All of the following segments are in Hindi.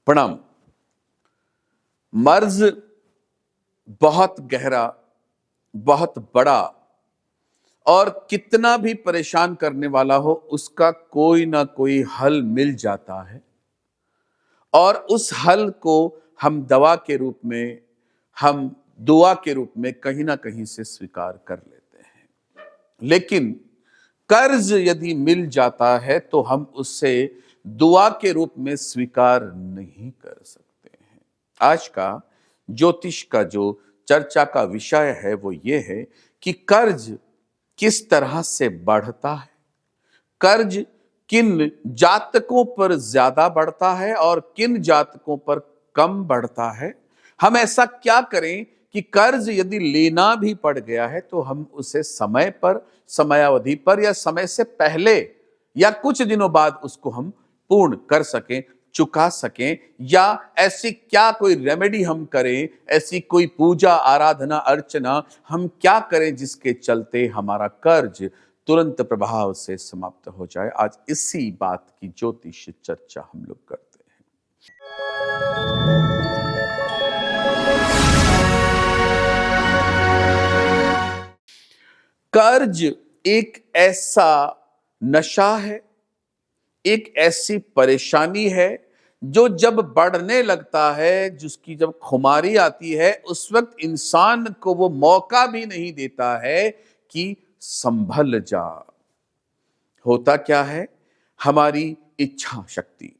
प्रणाम। मर्ज बहुत गहरा, बहुत बड़ा और कितना भी परेशान करने वाला हो, उसका कोई ना कोई हल मिल जाता है और उस हल को हम दवा के रूप में, हम दुआ के रूप में कहीं ना कहीं से स्वीकार कर लेते हैं। लेकिन कर्ज यदि मिल जाता है तो हम उससे दुआ के रूप में स्वीकार नहीं कर सकते हैं। आज का ज्योतिष का जो चर्चा का विषय है वो ये है कि कर्ज किस तरह से बढ़ता है, कर्ज किन जातकों पर ज्यादा बढ़ता है और किन जातकों पर कम बढ़ता है। हम ऐसा क्या करें कि कर्ज यदि लेना भी पड़ गया है तो हम उसे समय पर, समयावधि पर या समय से पहले या कुछ दिनों बाद उसको हम पूर्ण कर सकें, चुका सकें, या ऐसी क्या कोई रेमेडी हम करें, ऐसी कोई पूजा आराधना अर्चना हम क्या करें जिसके चलते हमारा कर्ज तुरंत प्रभाव से समाप्त हो जाए। आज इसी बात की ज्योतिष चर्चा हम लोग करते हैं। कर्ज एक ऐसा नशा है, एक ऐसी परेशानी है जो जब बढ़ने लगता है, जिसकी जब खुमारी आती है, उस वक्त इंसान को वो मौका भी नहीं देता है कि संभल जा। होता क्या है, हमारी इच्छा शक्ति,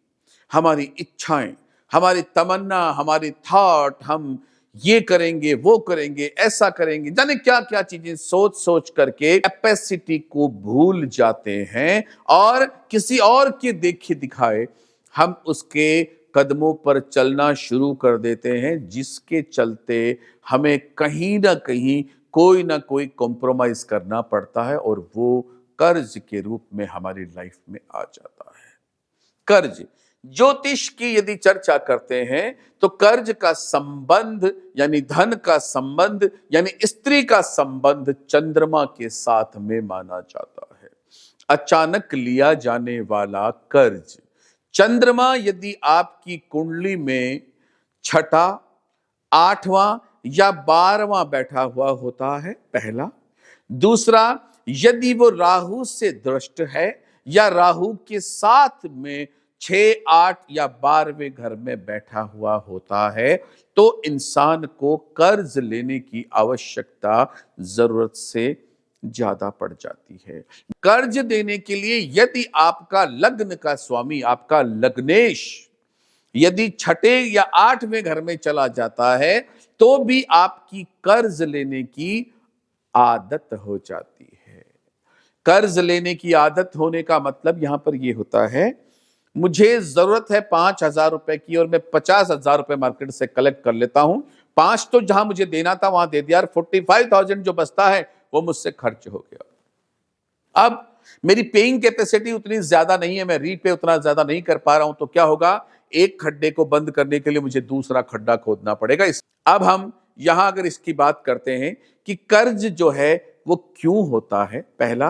हमारी इच्छाएं, हमारी तमन्ना, हमारी थॉट, हम ये करेंगे, वो करेंगे, ऐसा करेंगे, जाने क्या क्या चीजें सोच सोच करके कैपेसिटी को भूल जाते हैं और किसी और के देखे दिखाए हम उसके कदमों पर चलना शुरू कर देते हैं, जिसके चलते हमें कहीं ना कहीं कोई ना कोई कॉम्प्रोमाइज करना पड़ता है और वो कर्ज के रूप में हमारी लाइफ में आ जाता है। कर्ज, ज्योतिष की यदि चर्चा करते हैं तो कर्ज का संबंध यानी धन का संबंध यानी स्त्री का संबंध चंद्रमा के साथ में माना जाता है। अचानक लिया जाने वाला कर्ज, चंद्रमा यदि आपकी कुंडली में छठा, आठवां या 12वां बैठा हुआ होता है, पहला। दूसरा, यदि वो राहु से दृष्ट है या राहु के साथ में 6, 8 या 12वें घर में बैठा हुआ होता है तो इंसान को कर्ज लेने की आवश्यकता जरूरत से ज्यादा पड़ जाती है। कर्ज देने के लिए यदि आपका लग्न का स्वामी, आपका लग्नेश यदि 6ठे या 8वें घर में चला जाता है तो भी आपकी कर्ज लेने की आदत हो जाती है। कर्ज लेने की आदत होने का मतलब यहां पर यह होता है, मुझे जरूरत है 5,000 रुपए की और मैं 50,000 रुपए मार्केट से कलेक्ट कर लेता हूं, 5 तो जहां मुझे देना था वहां दे दिया, 45,000 जो बचता है वो मुझसे खर्च हो गया। अब मेरी पेइंग कैपेसिटी उतनी ज्यादा नहीं है, मैं रीपे उतना ज्यादा नहीं कर पा रहा हूं, तो क्या होगा, एक खड्डे को बंद करने के लिए मुझे दूसरा खड्डा खोदना पड़ेगा। अब हम यहां अगर इसकी बात करते हैं कि कर्ज जो है वो क्यों होता है, पहला,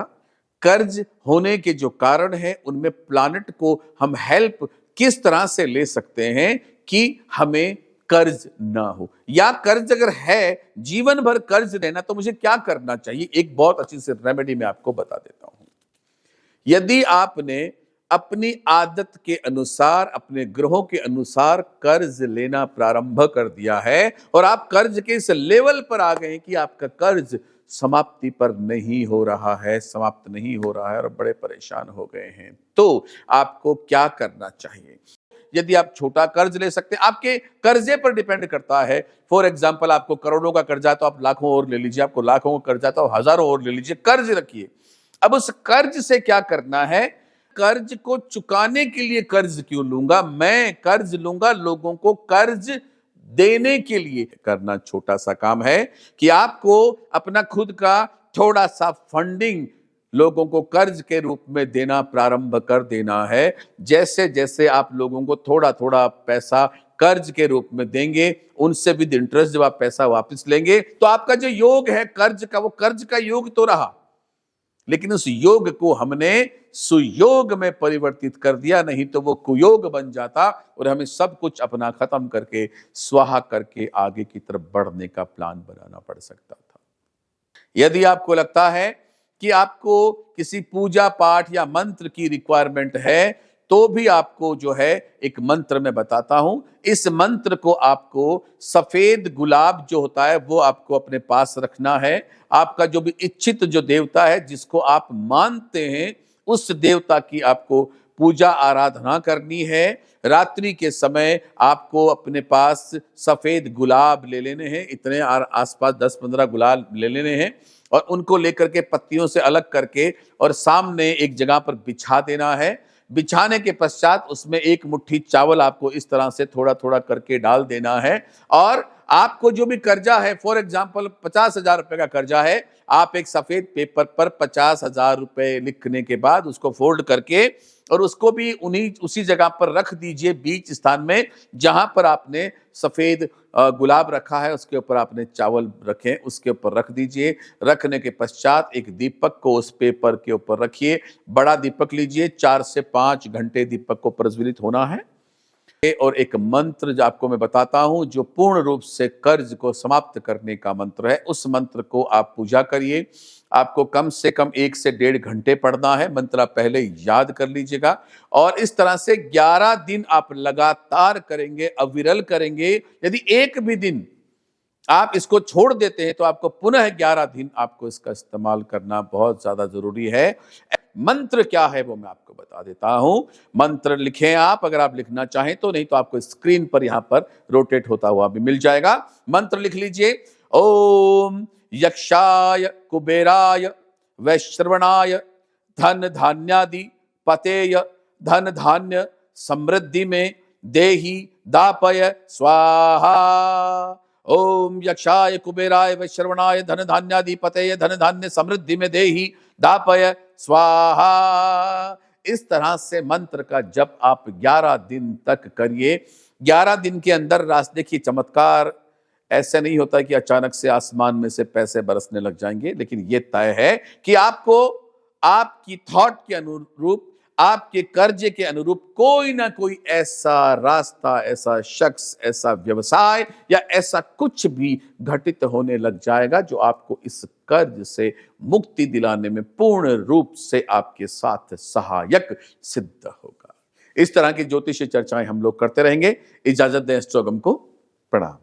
कर्ज होने के जो कारण है उनमें प्लानिट को हम हेल्प किस तरह से ले सकते हैं कि हमें कर्ज ना हो, या कर्ज अगर है जीवन भर कर्ज लेना तो मुझे क्या करना चाहिए। एक बहुत अच्छी सी रेमेडी मैं आपको बता देता हूं। यदि आपने अपनी आदत के अनुसार, अपने ग्रहों के अनुसार कर्ज लेना प्रारंभ कर दिया है और आप कर्ज के इस लेवल पर आ गए कि आपका कर्ज समाप्ति पर नहीं हो रहा है, समाप्त नहीं हो रहा है और बड़े परेशान हो गए हैं, तो आपको क्या करना चाहिए। यदि आप छोटा कर्ज ले सकते हैं, आपके कर्जे पर डिपेंड करता है। फॉर एग्जांपल, आपको करोड़ों का कर्जा तो आप लाखों और ले लीजिए, आपको लाखों का कर्जा तो हजारों और ले लीजिए, कर्ज रखिए। अब उस कर्ज से क्या करना है, कर्ज को चुकाने के लिए कर्ज क्यों लूंगा, मैं कर्ज लूंगा लोगों को कर्ज देने के लिए। करना छोटा सा काम है कि आपको अपना खुद का थोड़ा सा फंडिंग लोगों को कर्ज के रूप में देना प्रारंभ कर देना है। जैसे जैसे आप लोगों को थोड़ा थोड़ा पैसा कर्ज के रूप में देंगे, उनसे विद इंटरेस्ट जब आप पैसा वापस लेंगे तो आपका जो योग है कर्ज का, वो कर्ज का योग तो रहा, लेकिन उस योग को हमने सुयोग में परिवर्तित कर दिया, नहीं तो वो कुयोग बन जाता और हमें सब कुछ अपना खत्म करके स्वाहा करके आगे की तरफ बढ़ने का प्लान बनाना पड़ सकता था। यदि आपको लगता है कि आपको किसी पूजा पाठ या मंत्र की रिक्वायरमेंट है, तो भी आपको जो है एक मंत्र मैं बताता हूं। इस मंत्र को आपको सफेद गुलाब जो होता है वो आपको अपने पास रखना है। आपका जो भी इच्छित जो देवता है, जिसको आप मानते हैं, उस देवता की आपको पूजा आराधना करनी है। रात्रि के समय आपको अपने पास सफेद गुलाब ले लेने हैं, इतने आसपास 10-15 गुलाब ले लेने हैं और उनको लेकर के पत्तियों से अलग करके और सामने एक जगह पर बिछा देना है। बिछाने के पश्चात उसमें एक मुट्ठी चावल आपको इस तरह से थोड़ा थोड़ा करके डाल देना है और आपको जो भी कर्जा है, फॉर एग्जाम्पल 50,000 रुपए का कर्जा है, आप एक सफेद पेपर पर 50,000 रुपए लिखने के बाद उसको फोल्ड करके और उसको भी उसी जगह पर रख दीजिए, बीच स्थान में जहां पर आपने सफेद गुलाब रखा है, उसके ऊपर आपने चावल रखे, उसके ऊपर रख दीजिए। रखने के पश्चात एक दीपक को उस पेपर के ऊपर रखिए। बड़ा दीपक लीजिए, 4 से 5 घंटे दीपक को प्रज्वलित होना है। और एक मंत्र जो आपको मैं बताता हूं, जो पूर्ण रूप से कर्ज को समाप्त करने का मंत्र है, उस मंत्र को आप पूजा करिए। आपको कम से कम 1 से 1.5 घंटे पढ़ना है। मंत्र आप पहले याद कर लीजिएगा और इस तरह से 11 दिन आप लगातार करेंगे, अविरल करेंगे। यदि एक भी दिन आप इसको छोड़ देते हैं तो आपको पुनः 11 दिन आपको इसका इस्तेमाल करना बहुत ज्यादा जरूरी है। मंत्र क्या है वो मैं आपको बता देता हूं। मंत्र लिखें आप, अगर आप लिखना चाहें तो, नहीं तो आपको स्क्रीन पर यहां पर रोटेट होता हुआ भी मिल जाएगा। मंत्र लिख लीजिए। ओम यक्षाय कुबेराय वैश्रवणाय धन धान्यादि पतेय धन धान्य समृद्धि में देहि दापय स्वाहा। ओम यक्षाय कुबेराय वैश्रवणाय धन धान्यादि पतेय धन धान्य समृद्धि में देहि दापय स्वाहा। इस तरह से मंत्र का जप आप 11 दिन तक करिए। 11 दिन के अंदर देखिए, चमत्कार ऐसे नहीं होता कि अचानक से आसमान में से पैसे बरसने लग जाएंगे, लेकिन यह तय है कि आपको आपकी थॉट के अनुरूप, आपके कर्जे के अनुरूप कोई ना कोई ऐसा रास्ता, ऐसा शख्स, ऐसा व्यवसाय या ऐसा कुछ भी घटित होने लग जाएगा जो आपको इस कर्ज से मुक्ति दिलाने में पूर्ण रूप से आपके साथ सहायक सिद्ध होगा। इस तरह की ज्योतिषीय चर्चाएं हम लोग करते रहेंगे। इजाजत दें एस्ट्रोगम को। प्रणाम।